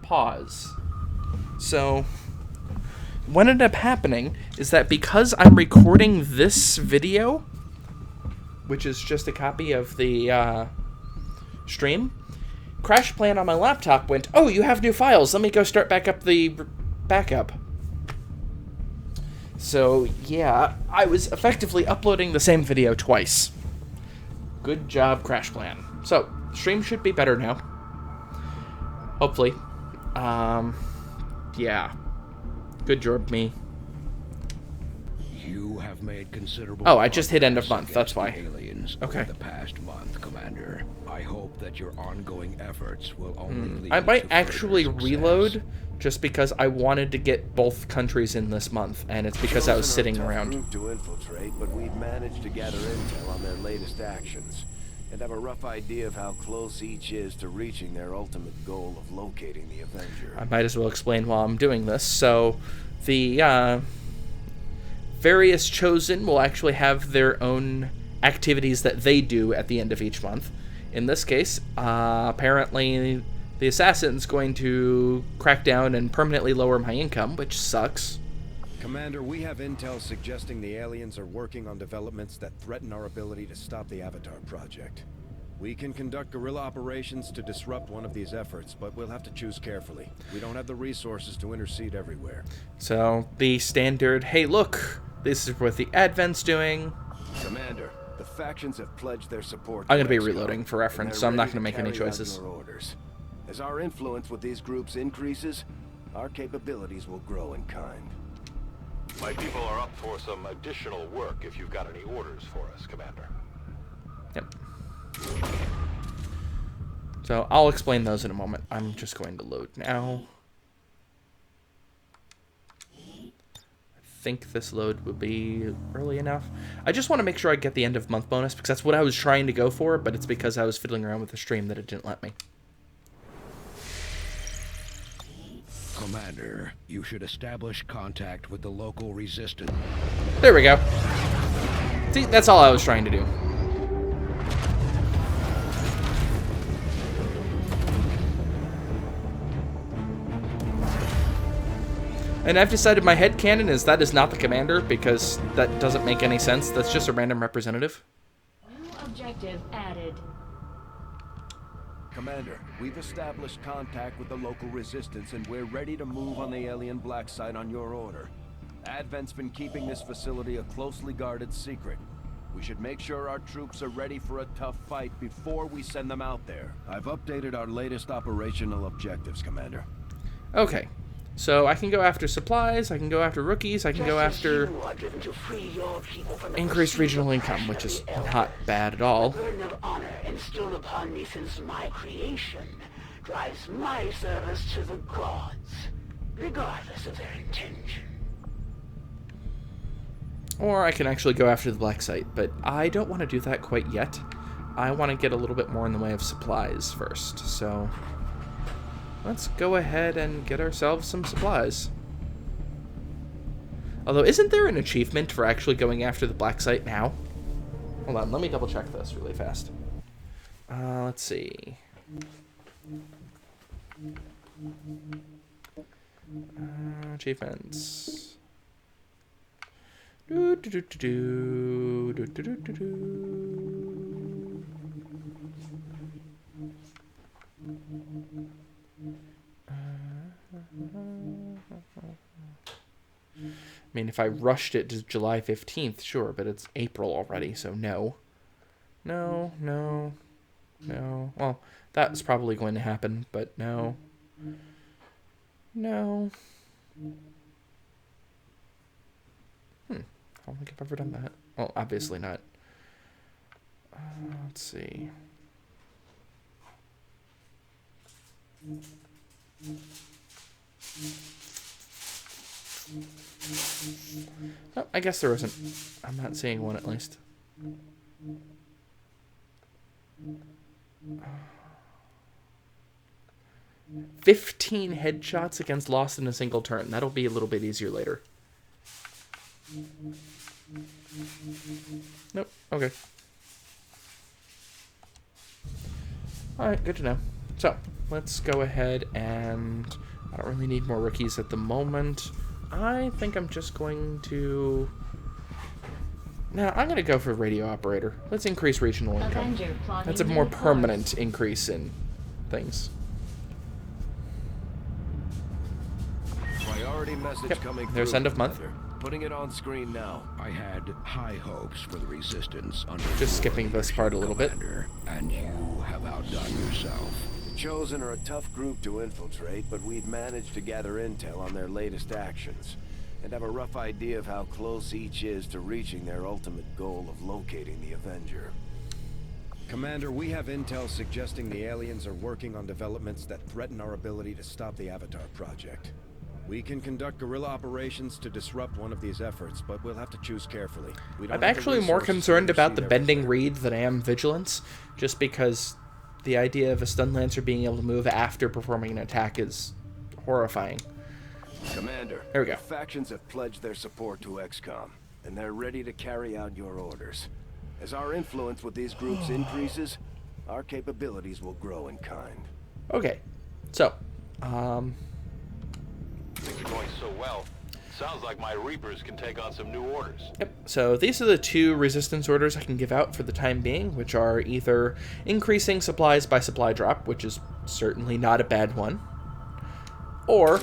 pause. So what ended up happening is that because I'm recording this video, which is just a copy of the stream, Crash Plan on my laptop went, oh, you have new files. Let me go start back up the backup. So, yeah, I was effectively uploading the same video twice. Good job, Crash Plan. So, stream should be better now. Hopefully. Yeah. Good job, me. You have made considerable. Oh, I just hit end of month. That's why. Aliens okay. Over the past month, Commander. I hope that your ongoing efforts will only lead I might to actually success. reload just because I wanted to get both countries in this month, and it's because I was sitting around. To infiltrate, but we've managed to gather intel on their latest actions and have a rough idea of how close each is to reaching their ultimate goal of locating the Avenger. I might as well explain while I'm doing this. So, the various chosen will actually have their own activities that they do at the end of each month. In this case, apparently the assassin's going to crack down and permanently lower my income, which sucks. Commander, we have intel suggesting the aliens are working on developments that threaten our ability to stop the Avatar project. We can conduct guerrilla operations to disrupt one of these efforts, but we'll have to choose carefully. We don't have the resources to intercede everywhere. So, the standard, hey look, this is what the Advent's doing. Commander, the factions have pledged their support. I'm going to be XCOM, reloading for reference, and so I'm not they're going to make ready any carry out choices. your orders. As our influence with these groups increases, our capabilities will grow in kind. My people are up for some additional work if you've got any orders for us, Commander. Yep. So I'll explain those in a moment. I'm just going to load now. I think this load will be early enough. I just want to make sure I get the end of month bonus because that's what I was trying to go for, but it's because I was fiddling around with the stream that it didn't let me. Commander, you should establish contact with the local resistance. There we go. See, that's all I was trying to do. And I've decided my headcanon is that is not the commander because that doesn't make any sense. That's just a random representative. New objective added. Commander, we've established contact with the local resistance and we're ready to move on the alien black site on your order. Advent's been keeping this facility a closely guarded secret. We should make sure our troops are ready for a tough fight before we send them out there. I've updated our latest operational objectives, Commander. Okay. So I can go after supplies, I can go after rookies, I can go after increased regional income, which is not bad at all. The burden of honor instilled upon me since my creation drives my service to the gods, regardless of their intention. Or I can actually go after the black site, but I don't want to do that quite yet. I want to get a little bit more in the way of supplies first, so let's go ahead and get ourselves some supplies. Although, isn't there an achievement for actually going after the black site now? Hold on, let me double check this really fast. Let's see. Achievements. Do do do do do do do do do. I mean, if I rushed it to July 15th, sure, but it's April already, so no. No, no, no. Well, that's probably going to happen, but no. No. I don't think I've ever done that. Well, obviously not. Let's see. Oh, I guess there isn't. I'm not seeing one at least. 15 headshots against Lost in a single turn. That'll be a little bit easier later. Nope. Okay. Alright, good to know. So, let's go ahead and... I don't really need more rookies at the moment. I think I'm just going to... No, I'm going to go for radio operator. Let's increase regional income. That's a more permanent increase in things. Priority message coming through. There's end of month. Putting it on screen now. I had high hopes for the Resistance under Just skipping this part a little bit. and you have outdone yourself. The Chosen are a tough group to infiltrate, but we've managed to gather intel on their latest actions, and have a rough idea of how close each is to reaching their ultimate goal of locating the Avenger. Commander, we have intel suggesting the aliens are working on developments that threaten our ability to stop the Avatar project. We can conduct guerrilla operations to disrupt one of these efforts, but we'll have to choose carefully. I'm actually more concerned about the bending reed than I am vigilance, just because the idea of a stun lancer being able to move after performing an attack is horrifying. Commander, there we go. The factions have pledged their support to XCOM, and they're ready to carry out your orders. As our influence with these groups increases, our capabilities will grow in kind. Okay, so, Things are going so well. Sounds like my Reapers can take on some new orders. Yep. So these are the two resistance orders I can give out for the time being, which are either increasing supplies by supply drop, which is certainly not a bad one, or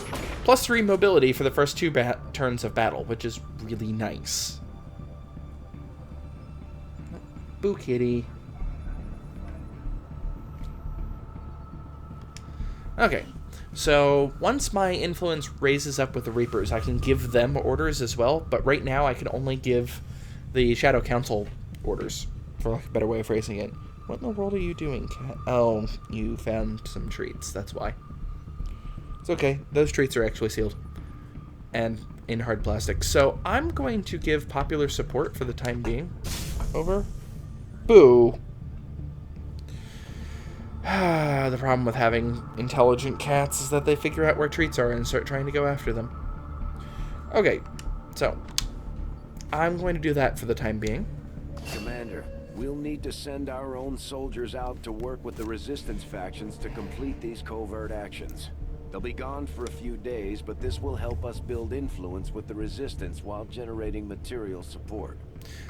+3 mobility for the first 2 turns of battle, which is really nice. Boo kitty. Okay. So, once my influence raises up with the Reapers, I can give them orders as well, but right now I can only give the Shadow Council orders, for like a better way of phrasing it. What in the world are you doing, cat? Oh, you found some treats, that's why. It's okay, those treats are actually sealed. And in hard plastic. So, I'm going to give popular support for the time being. Over. Boo. The problem with having intelligent cats is that they figure out where treats are and start trying to go after them. Okay, so I'm going to do that for the time being. Commander, we'll need to send our own soldiers out to work with the Resistance factions to complete these covert actions. They'll be gone for a few days, but this will help us build influence with the Resistance while generating material support.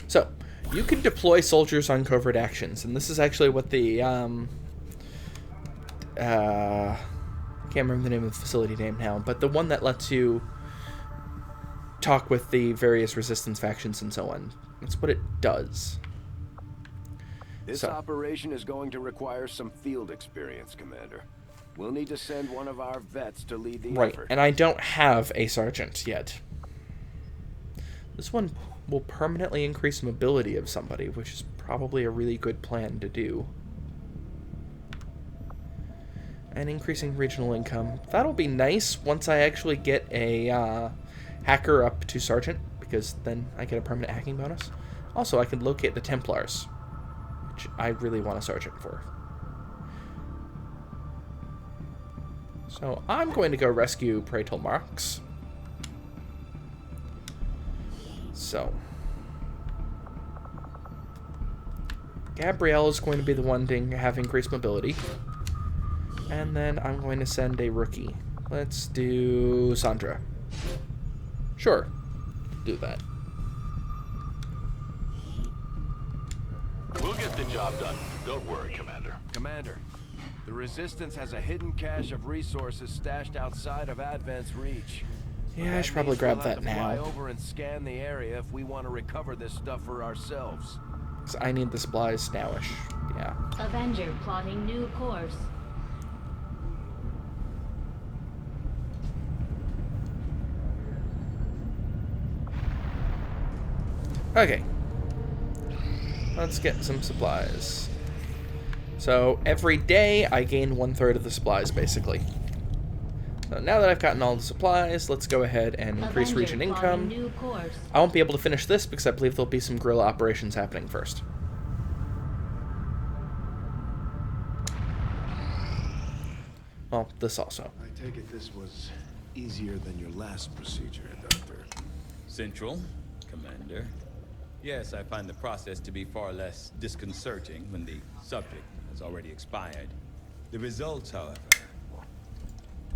So, you can deploy soldiers on covert actions, and this is actually what the, I can't remember the name of the facility name now, but the one that lets you talk with the various Resistance factions and so on. That's what it does. This operation is going to require some field experience, Commander. We'll need to send one of our vets to lead the effort. And I don't have a sergeant yet. This one will permanently increase mobility of somebody, which is probably a really good plan to do. And increasing regional income. That'll be nice once I actually get a hacker up to sergeant, because then I get a permanent hacking bonus. Also, I can locate the Templars, which I really want a sergeant for. So I'm going to go rescue Praetor Marx. So Gabrielle is going to be the one to have increased mobility. And then I'm going to send a rookie. Let's do Sandra. Sure. Do that. We'll get the job done. Don't worry, Commander. Commander, the Resistance has a hidden cache of resources stashed outside of Advent's reach. Yeah, I should probably grab that now. Fly over and scan the area if we want to recover this stuff for ourselves. So I need the supplies nowish. Yeah. Avenger plotting new course. Okay. Let's get some supplies. So every day I gain 1/3 of the supplies, basically. So now that I've gotten all the supplies, let's go ahead and increase region income. I won't be able to finish this because I believe there'll be some guerrilla operations happening first. Well, this also. I take it this was easier than your last procedure, Doctor. Central, Commander. Yes, I find the process to be far less disconcerting when the subject has already expired. The results, however,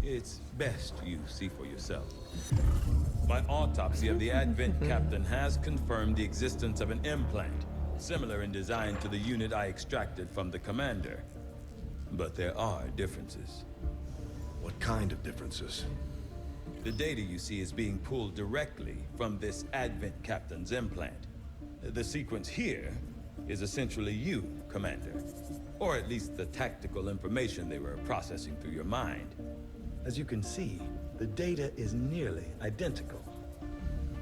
It's best you see for yourself. My autopsy of the Advent captain has confirmed the existence of an implant, similar in design to the unit I extracted from the commander. But there are differences. What kind of differences? The data you see is being pulled directly from this Advent captain's implant. The sequence here is essentially you, Commander. Or at least the tactical information they were processing through your mind. As you can see, the data is nearly identical.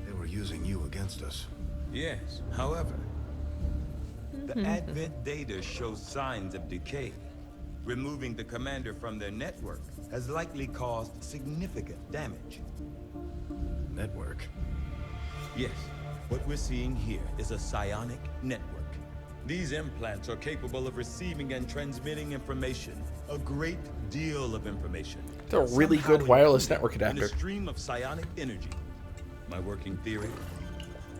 They were using you against us. Yes, however, the Advent data shows signs of decay. Removing the commander from their network has likely caused significant damage. Network? Yes, what we're seeing here is a psionic network. These implants are capable of receiving and transmitting information, a great deal of information. It's a really good wireless network In a adapter. stream of psionic energy. My working theory?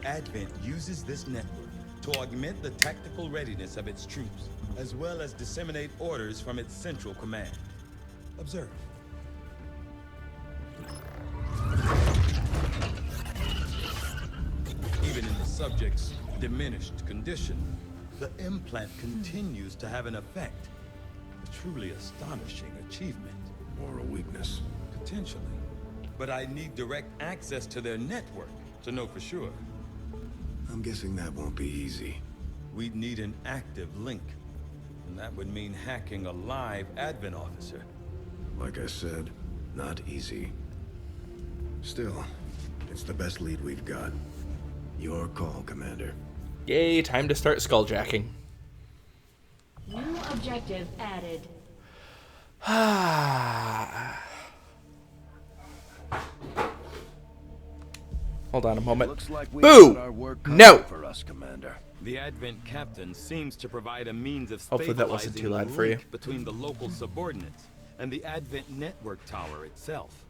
Advent uses this network to augment the tactical readiness of its troops, as well as disseminate orders from its central command. Observe. Even in the subject's diminished condition, the implant continues to have an effect. A truly astonishing achievement. Or a weakness? Potentially. But I need direct access to their network to know for sure. I'm guessing that won't be easy. We'd need an active link. And that would mean hacking a live Advent officer. Like I said, not easy. Still, it's the best lead we've got. Your call, Commander. Yay, time to start skulljacking. New objective added. Hold on a moment. Looks like we Boo! got our work cut No! out for us, Commander. The Advent captain seems to provide a means of Hopefully that wasn't too loud for you. link between the local subordinates and the Advent network tower itself.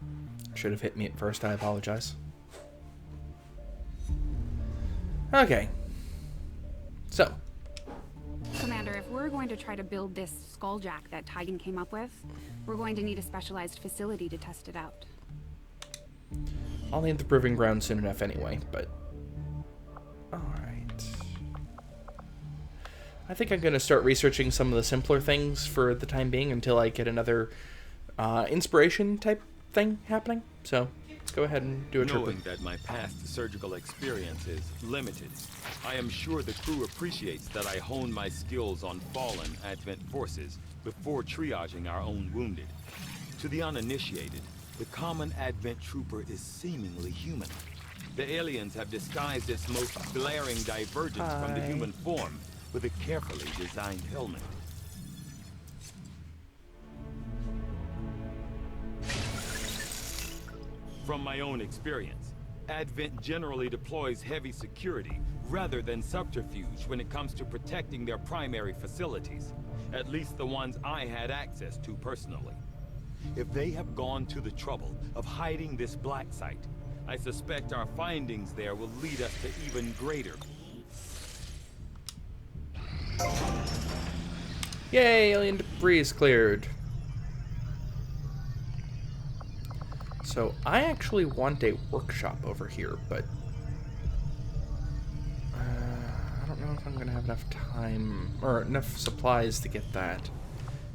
Should have hit me at first, I apologize. Okay. So, Commander, if we're going to try to build this skulljack that Tigan came up with, we're going to need a specialized facility to test it out. I'll need the proving ground soon enough anyway, but... Alright. I think I'm going to start researching some of the simpler things for the time being until I get another inspiration type thing happening. So, let's go ahead and do a trip. Knowing that my past surgical experience is limited, I am sure the crew appreciates that I honed my skills on fallen Advent forces before triaging our own wounded. To the uninitiated, the common Advent trooper is seemingly human. The aliens have disguised its most glaring divergence from the human form with a carefully designed helmet. From my own experience, Advent generally deploys heavy security rather than subterfuge when it comes to protecting their primary facilities, at least the ones I had access to personally. If they have gone to the trouble of hiding this black site, I suspect our findings there will lead us to even greater. Yay, alien debris is cleared. So, I actually want a workshop over here, but... I don't know if I'm going to have enough time, or enough supplies to get that.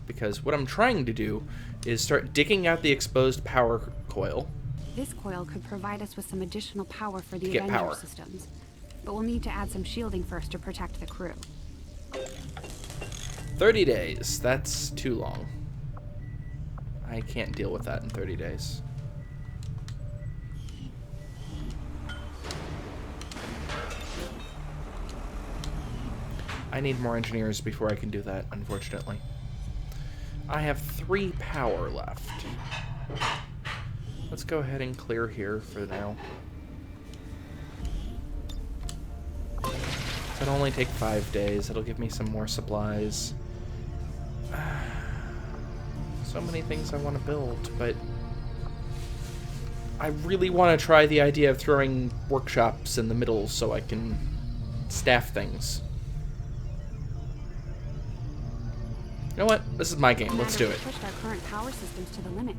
Because what I'm trying to do is start digging out the exposed power coil. This coil could provide us with some additional power for the Get Avenger power. systems. But we'll need to add some shielding first to protect the crew. 30 days. That's too long. I can't deal with that in 30 days. I need more engineers before I can do that, unfortunately. I have 3 power left. Let's go ahead and clear here for now. It'll only take 5 days. It'll give me some more supplies. So many things I want to build, but I really want to try the idea of throwing workshops in the middle so I can staff things. You know what? This is my game. Let's do it. We've pushed our current power systems to the limit.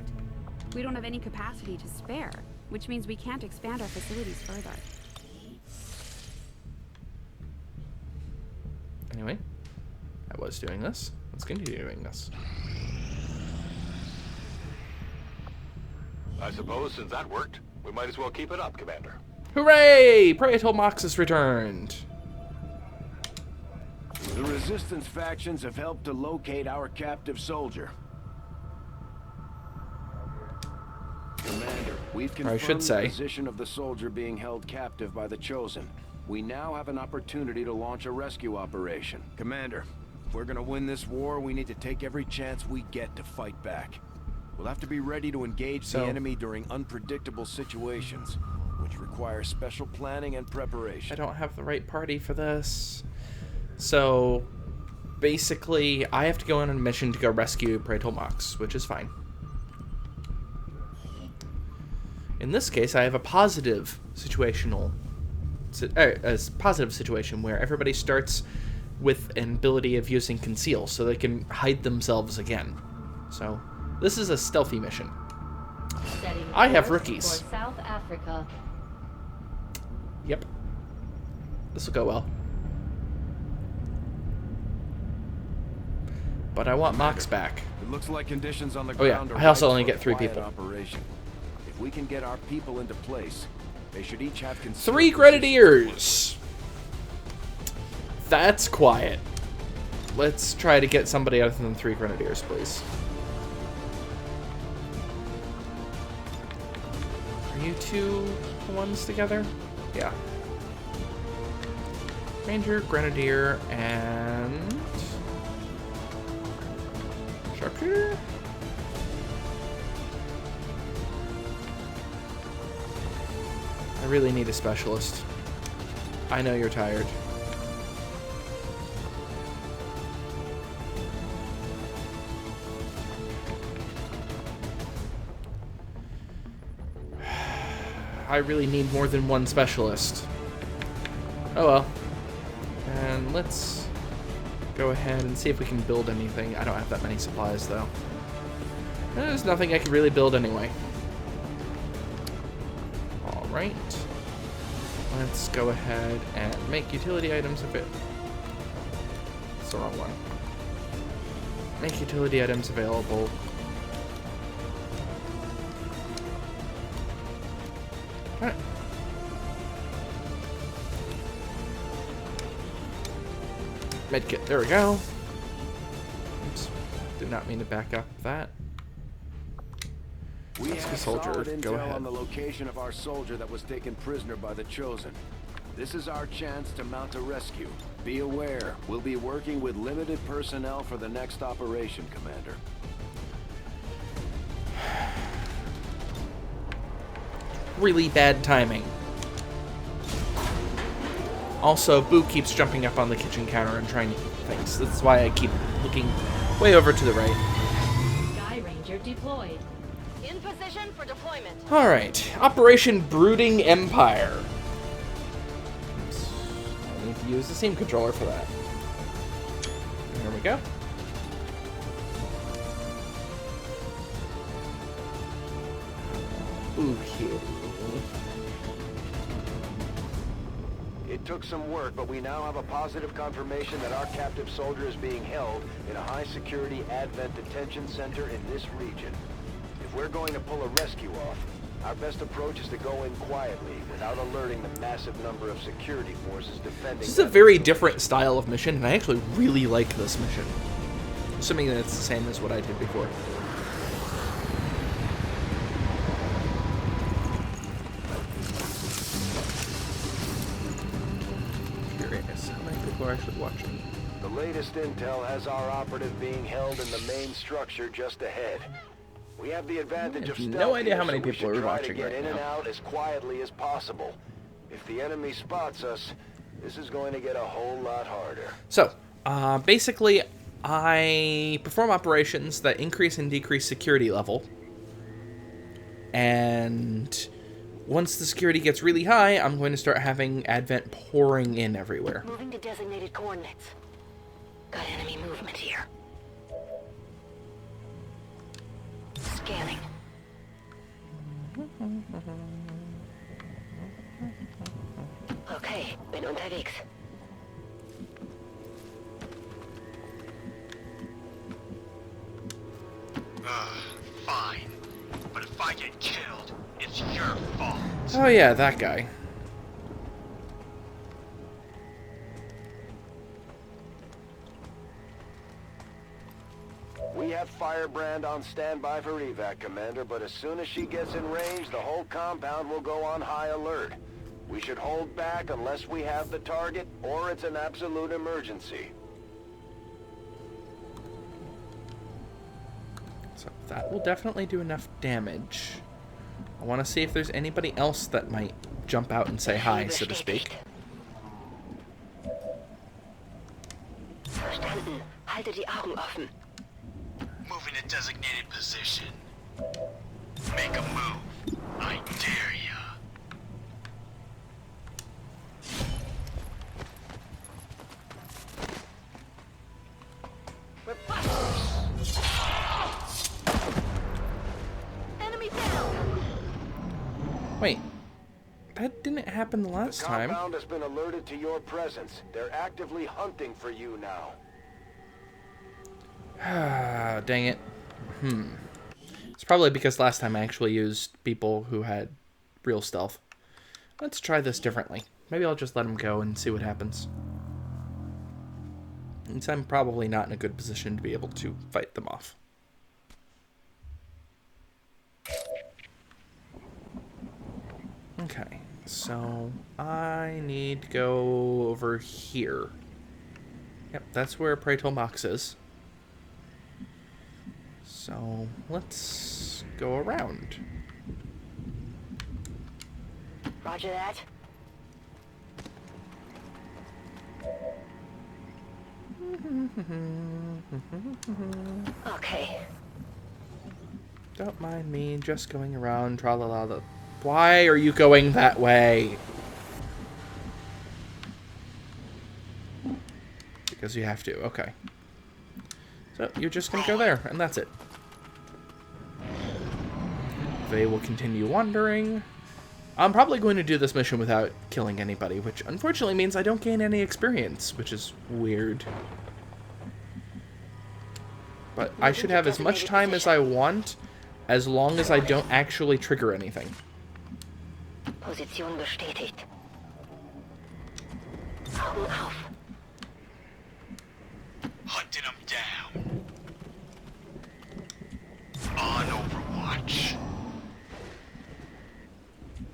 We don't have any capacity to spare, which means we can't expand our facilities further. Anyway, I was doing this. Let's continue doing this. I suppose since that worked, we might as well keep it up, Commander. Hooray! Praetor Mox has returned. The Resistance factions have helped to locate our captive soldier. Commander, we've confirmed the position of the soldier being held captive by the Chosen. We now have an opportunity to launch a rescue operation. Commander, if we're gonna win this war, we need to take every chance we get to fight back. We'll have to be ready to engage the enemy during unpredictable situations, which require special planning and preparation. I don't have the right party for this. So, basically, I have to go on a mission to go rescue Praetor Mox, which is fine. In this case, I have a positive situation where everybody starts with an ability of using conceal, so they can hide themselves again. So, this is a stealthy mission. I have rookies. For South Africa. Yep. This will go well. But I want Mox back. It looks like conditions on the Oh yeah, ground are I also ripe only for get 3 a quiet people. Operation. If we can get our people into place, they should each have 3 grenadiers. That's quiet. Let's try to get somebody other than 3 grenadiers, please. Are you 2 ones together? Yeah. Ranger, grenadier, and sharpshooter? I really need a specialist. I know you're tired. I really need more than 1 specialist. Oh well. And let's go ahead and see if we can build anything. I don't have that many supplies though. There's nothing I can really build anyway. Alright. Let's go ahead and make utility items available. That's the wrong one. Make utility items available. Alright. Medkit, there we go. Oops. Did not mean to back up that. We Let's have soldier, solid go intel ahead. on the location of our soldier that was taken prisoner by the Chosen. This is our chance to mount a rescue. Be aware, we'll be working with limited personnel for the next operation, Commander. Really bad timing. Also, Boo keeps jumping up on the kitchen counter and trying to eat things. That's why I keep looking way over to the right. Sky Ranger deployed. In position for deployment. Alright, Operation Brooding Empire. Oops. I need to use the Steam controller for that. There we go. Okay. It took some work, but we now have a positive confirmation that our captive soldier is being held in a high-security Advent detention center in this region. If we're going to pull a rescue off, our best approach is to go in quietly without alerting the massive number of security forces defending. This is a very different style of mission, and I actually really like this mission. Assuming that it's the same as what I did before. Curious, how many people are actually watching? The latest intel has our operative being held in the main structure just ahead. We have the advantage of stealth. No idea how many here, so people we should are try watching to get right in and now. out as quietly as possible. If the enemy spots us, this is going to get a whole lot harder. So, basically, I perform operations that increase and decrease security level. And once the security gets really high, I'm going to start having Advent pouring in everywhere. Moving to designated coordinates. Got enemy movement here. Scanning. Okay, bin unterwegs. Fine. But if I get killed, it's your fault. Oh yeah, that guy. We have Firebrand on standby for evac, Commander, but as soon as she gets in range, the whole compound will go on high alert. We should hold back unless we have the target, or it's an absolute emergency. So that will definitely do enough damage. I want to see if there's anybody else that might jump out and say hi, so to speak. Verstanden. Halte die Augen offen. Move in a designated position. Make a move. I dare ya. Enemy down. Wait, that didn't happen the last The time. compound has been alerted to your presence. They're actively hunting for you now. Ah, dang it. It's probably because last time I actually used people who had real stealth. Let's try this differently. Maybe I'll just let them go and see what happens. Since I'm probably not in a good position to be able to fight them off. Okay, so I need to go over here. Yep, that's where Pray Toolbox is. So let's go around. Roger that. Okay. Don't mind me just going around, tra-la-la-la. Why are you going that way? Because you have to, okay. So you're just gonna go there, and that's it. They will continue wandering. I'm probably going to do this mission without killing anybody, which unfortunately means I don't gain any experience, which is weird. But I should have as much time as I want, as long as I don't actually trigger anything. Position bestätigt. Augen auf. Hunting them down. On Overwatch.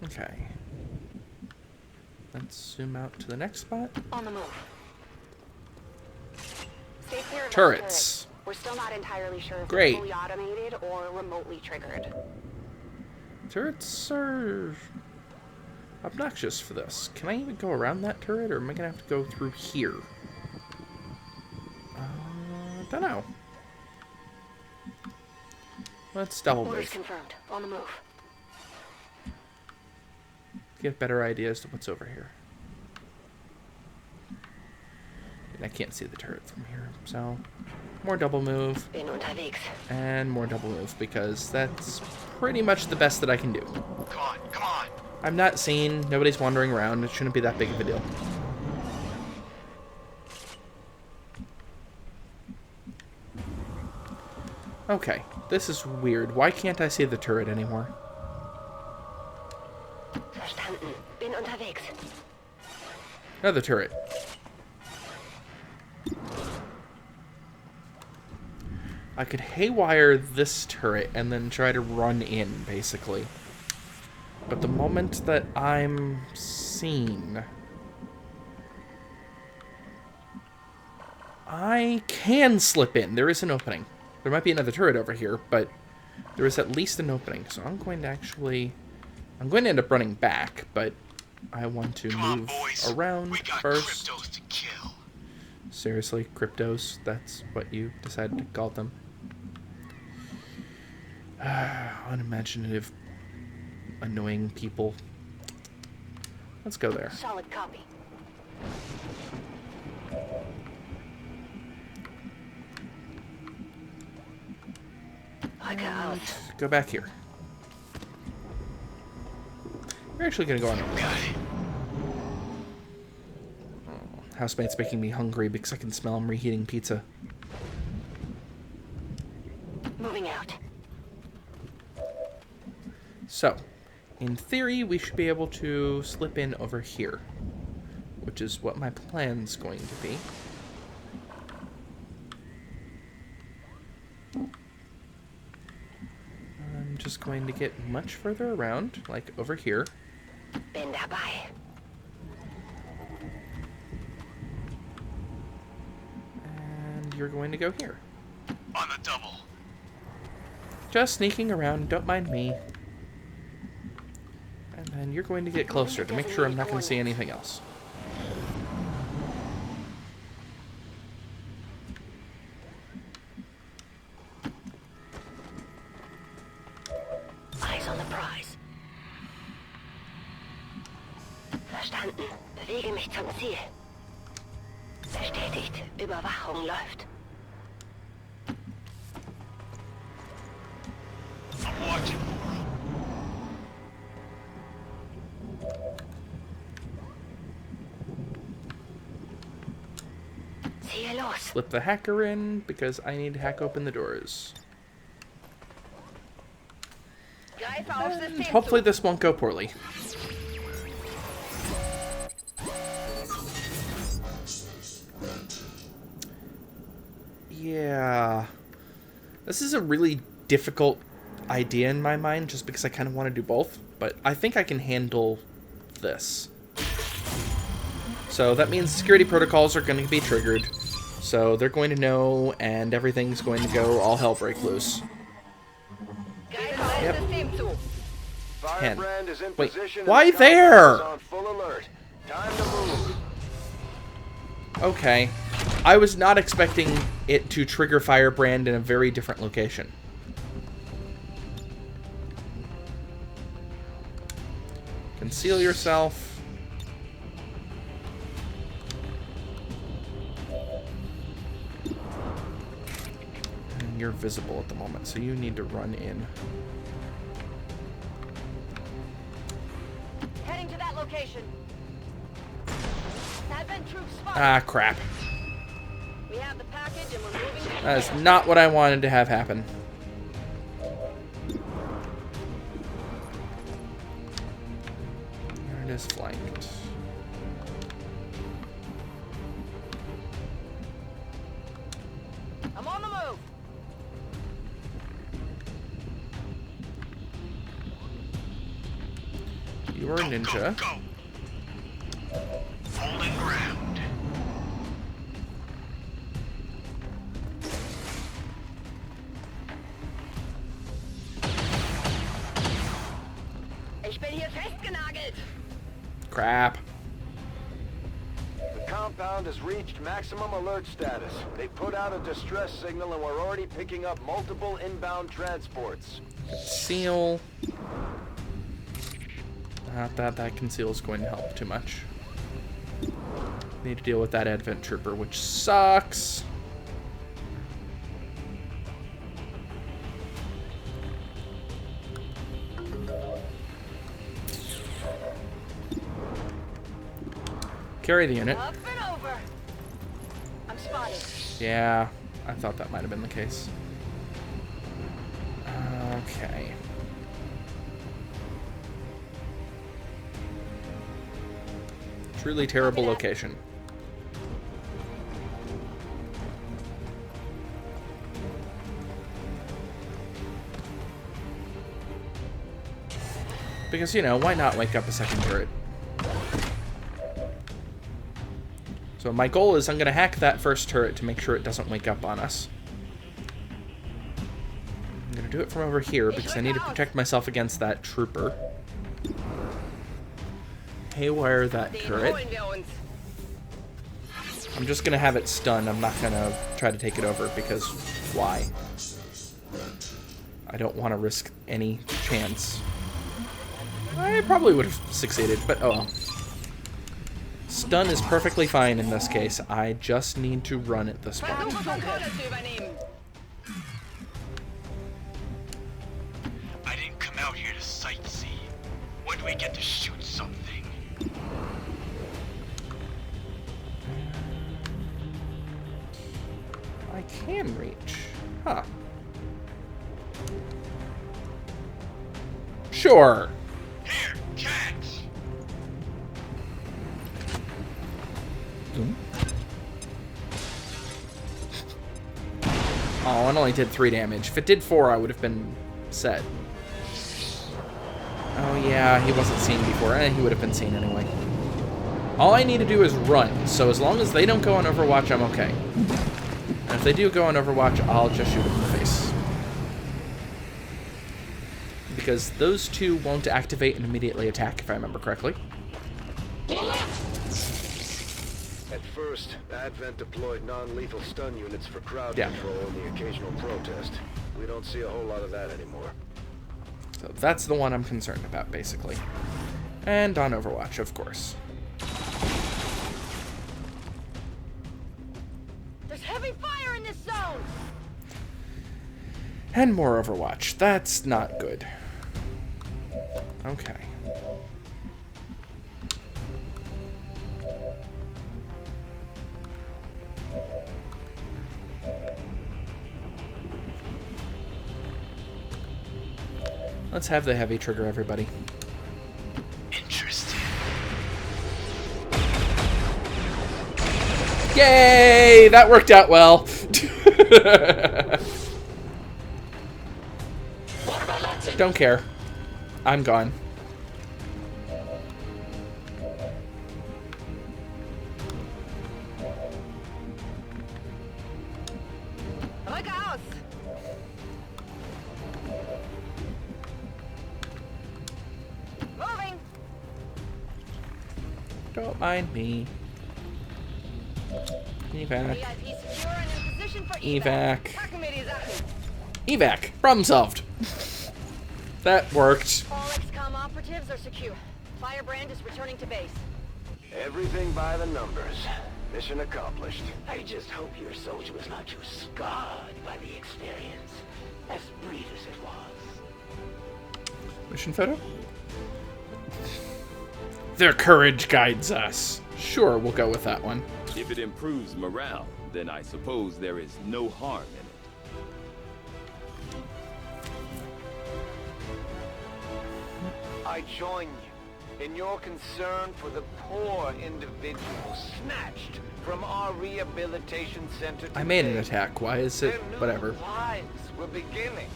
Okay. Let's zoom out to the next spot. On the move. Stay clear of Turrets. We're still not entirely sure if Great. it's fully automated or remotely triggered. Turrets are obnoxious for this. Can I even go around that turret, or am I gonna have to go through here? Don't know. Let's double Orders move. confirmed. On the move. Get better ideas to what's over here. And I can't see the turret from here, so more double move Bin unterwegs. and more double move, because that's pretty much the best that I can do. Come on, come on. I'm not seen, nobody's wandering around, it shouldn't be that big of a deal. Okay, this is weird. Why can't I see the turret anymore? Verstanden. Bin unterwegs. Another turret. I could haywire this turret and then try to run in, basically. But the moment that I'm seen, I can slip in. There is an opening. There might be another turret over here, but there is at least an opening. So I'm going to end up running back, but I want to move around first. Cryptos to kill. Seriously, cryptos? That's what you decided to call them? Unimaginative, annoying people. Let's go there. Solid copy. Rücke aus. Go back here. We're actually gonna go on. Got it. Housemate's making me hungry because I can smell him reheating pizza. Moving out. So, in theory, we should be able to slip in over here, which is what my plan's going to be. I'm just going to get much further around, like over here. Bin dabei. And you're going to go here. On the double. Just sneaking around, don't mind me. And then you're going to get closer to make sure I'm not going to see anything else. Eyes on the prize. Verstanden. Bewege mich zum Ziel. Bestätigt. Überwachung läuft. I'm watching for him. Ziehe los. Slip the hacker in, because I need to hack open the doors. And hopefully this won't go poorly. Yeah. This is a really difficult idea in my mind, just because I kind of want to do both. But I think I can handle this. So that means security protocols are going to be triggered. So they're going to know, and everything's going to go all hell break loose. Yep. Firebrand is in Wait, position. why there? On full alert. Time to move. Okay. I was not expecting it to trigger Firebrand in a very different location. Conceal yourself. And you're visible at the moment, so you need to run in. Heading to that location. Advent troops spotted. Ah, crap. We have the package and we're moving. That is not what I wanted to have happen. There it is, flanked. I'm on the move. You are a ninja. Go. Holding ground. Ich bin hier festgenagelt. Crap. The compound has reached maximum alert status. They put out a distress signal and we're already picking up multiple inbound transports. Conceal. Not that that conceal is going to help too much. Need to deal with that Advent Trooper, which sucks. Carry the unit. Up and over. I'm spotted. Yeah, I thought that might have been the case. Okay. Truly terrible location. Because, you know, why not wake up a second turret? So my goal is I'm going to hack that first turret to make sure it doesn't wake up on us. I'm going to do it from over here because I need to protect myself against that trooper. Haywire that turret. I'm just going to have it stunned. I'm not going to try to take it over because why? I don't want to risk any chance. I probably would have succeeded, but oh well. Stun is perfectly fine in this case. I just need to run at this point. I didn't come out here to sightsee. What do we get to shoot something. I can reach. Huh. Sure. Here, catch! Oh, it only did 3 damage. If it did 4, I would have been set. Oh yeah, he wasn't seen before. He would have been seen anyway. All I need to do is run, so as long as they don't go on Overwatch, I'm okay. And if they do go on Overwatch, I'll just shoot them in the face. Because those two won't activate and immediately attack, if I remember correctly. At first, Advent deployed non-lethal stun units for crowd control and the occasional protest. We don't see a whole lot of that anymore. So that's the one I'm concerned about, basically. And on Overwatch, of course. There's heavy fire in this zone! And more Overwatch. That's not good. Okay. Let's have the heavy trigger, everybody. Interesting. Yay! That worked out well. Don't care. I'm gone. Moving. Don't mind me. Evac. VIP secure and in position for Evac. Committee is active. Evac. Problem solved. That worked. All XCOM operatives are secure. Firebrand is returning to base. Everything by the numbers. Mission accomplished. I just hope your soldier was not too scarred by the experience, as brief as it was. Mission photo? Their courage guides us. Sure, we'll go with that one. If it improves morale, then I suppose there is no harm in it. I join you in your concern for the poor individuals snatched from our rehabilitation center today. I made an attack. Why is it Their new whatever? lives were beginning.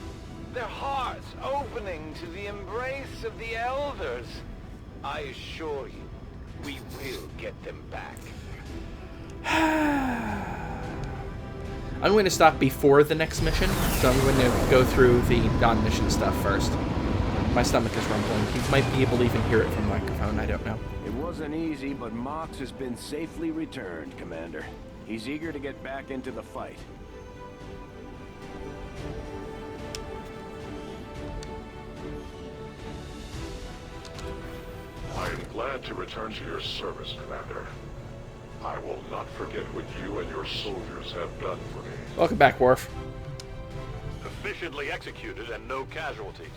Their hearts opening to the embrace of the elders. I assure you, we will get them back. I'm going to stop before the next mission, so I'm going to go through the non-mission stuff first. My stomach is rumbling. You might be able to even hear it from the microphone. I don't know. It wasn't easy, but Mox has been safely returned, Commander. He's eager to get back into the fight. I am glad to return to your service, Commander. I will not forget what you and your soldiers have done for me. Welcome back, Worf. Efficiently executed and no casualties.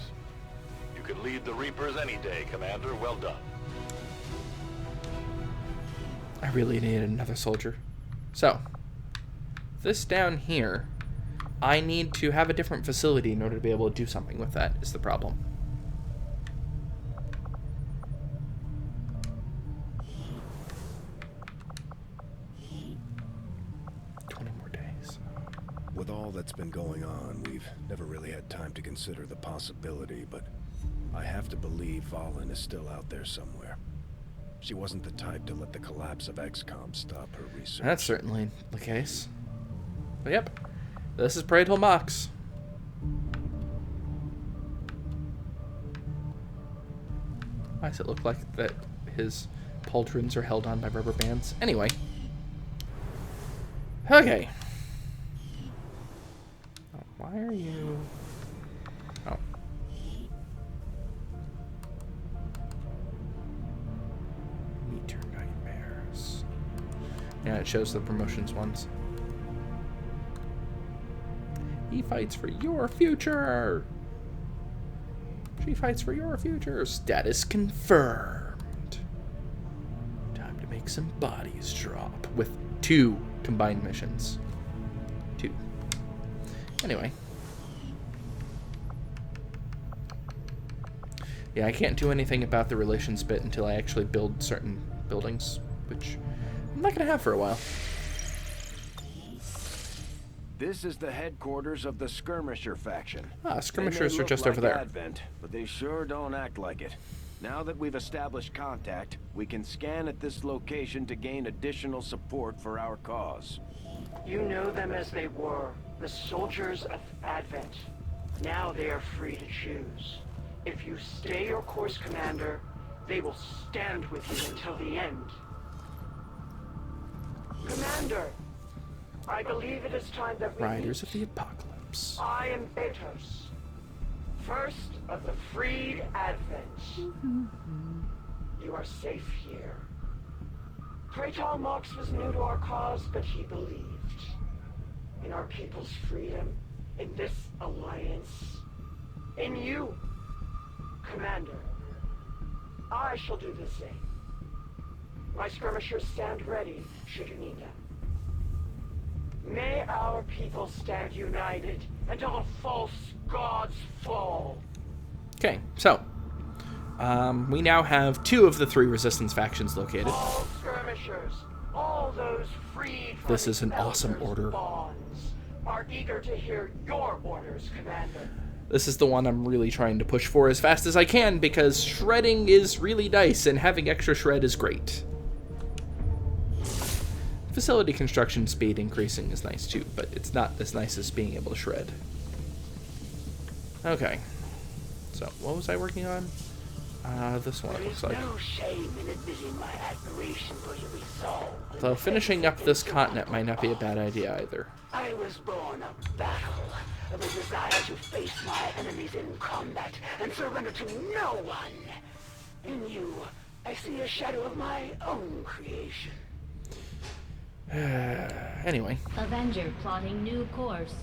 You can lead the Reapers any day, Commander. Well done. I really need another soldier. So, this down here, I need to have a different facility in order to be able to do something with that, is the problem. With all that's been going on, we've never really had time to consider the possibility, but I have to believe Valen is still out there somewhere. She wasn't the type to let the collapse of XCOM stop her research. That's certainly the case. But yep, this is Parade Hill Mox. Why does it look like that his pauldrons are held on by rubber bands? Anyway. Okay. Why are you... Oh. Meet your nightmares. Yeah, it shows the promotions ones. He fights for your future! She fights for your future. Status confirmed. Time to make some bodies drop with 2 combined missions. 2. Anyway. Yeah, I can't do anything about the relations bit until I actually build certain buildings, which I'm not going to have for a while. This is the headquarters of the Skirmisher faction. Ah, Skirmishers They may are look just like over there. Advent, but they sure don't act like it. Now that we've established contact, we can scan at this location to gain additional support for our cause. You know them as they were, the soldiers of Advent. Now they are free to choose. If you stay your course, Commander, they will stand with you until the end. Commander, I believe it is time that we Riders of the Apocalypse. I am Betos, first of the freed Advent. You are safe here. Praetor Mox was new to our cause, but he believed in our people's freedom, in this alliance, in you, Commander. I shall do the same. My skirmishers stand ready, should you need them. May our people stand united until the false gods fall. Okay, so we now have 2 of the 3 resistance factions located. All skirmishers, all those freed from This is an awesome Elders' order. bonds, are eager to hear your orders, Commander. This is the one I'm really trying to push for as fast as I can because shredding is really nice and having extra shred is great. Facility construction speed increasing is nice too, but it's not as nice as being able to shred. Okay. So, what was I working on? This one, it looks like. No shame in admitting my admiration for your resolve. Though finishing up this continent might not be a bad idea either. I was born of battle, of a desire to face my enemies in combat and surrender to no one. In you, I see a shadow of my own creation. Anyway. Avenger plotting new course.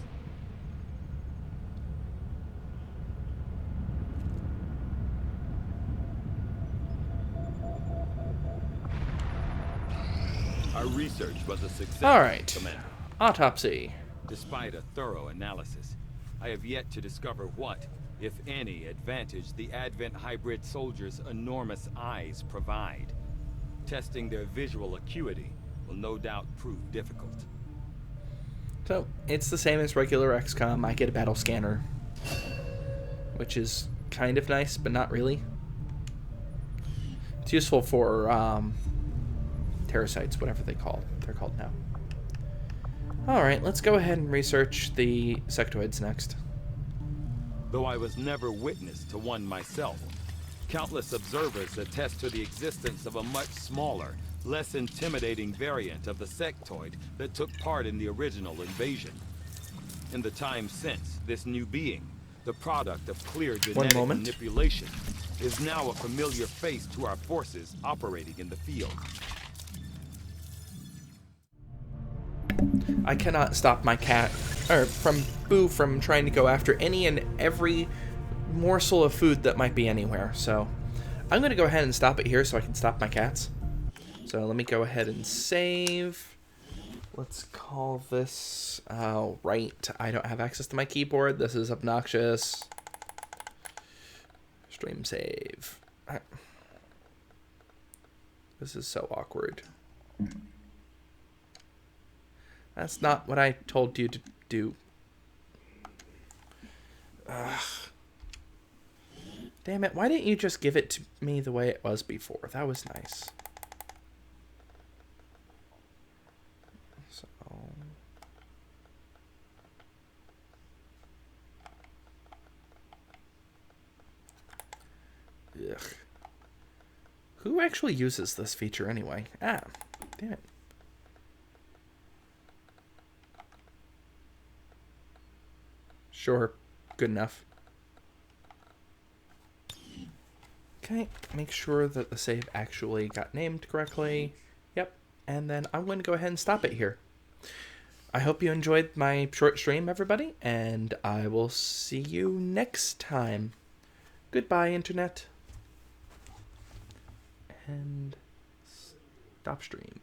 Our research was a success, All right. Commander. Autopsy. Despite a thorough analysis, I have yet to discover what, if any, advantage the Advent hybrid soldiers' enormous eyes provide. Testing their visual acuity will no doubt prove difficult. So, it's the same as regular XCOM. I get a battle scanner, which is kind of nice, but not really. It's useful for terrorsites, whatever they're called now. Alright, let's go ahead and research the sectoids next. Though I was never witness to one myself, countless observers attest to the existence of a much smaller, less intimidating variant of the sectoid that took part in the original invasion. In the time since, this new being, the product of clear genetic manipulation, is now a familiar face to our forces operating in the field. I cannot stop my cat, or Boo from trying to go after any and every morsel of food that might be anywhere. So I'm going to go ahead and stop it here so I can stop my cats. So let me go ahead and save. Let's call this, oh, right, I don't have access to my keyboard. This is obnoxious. Stream save. This is so awkward. That's not what I told you to do. Ugh. Damn it, why didn't you just give it to me the way it was before? That was nice. So... Ugh. Who actually uses this feature anyway? Ah, damn it. Sure, good enough. Okay, make sure that the save actually got named correctly. Yep, and then I'm going to go ahead and stop it here. I hope you enjoyed my short stream, everybody, and I will see you next time. Goodbye, Internet. And stop stream.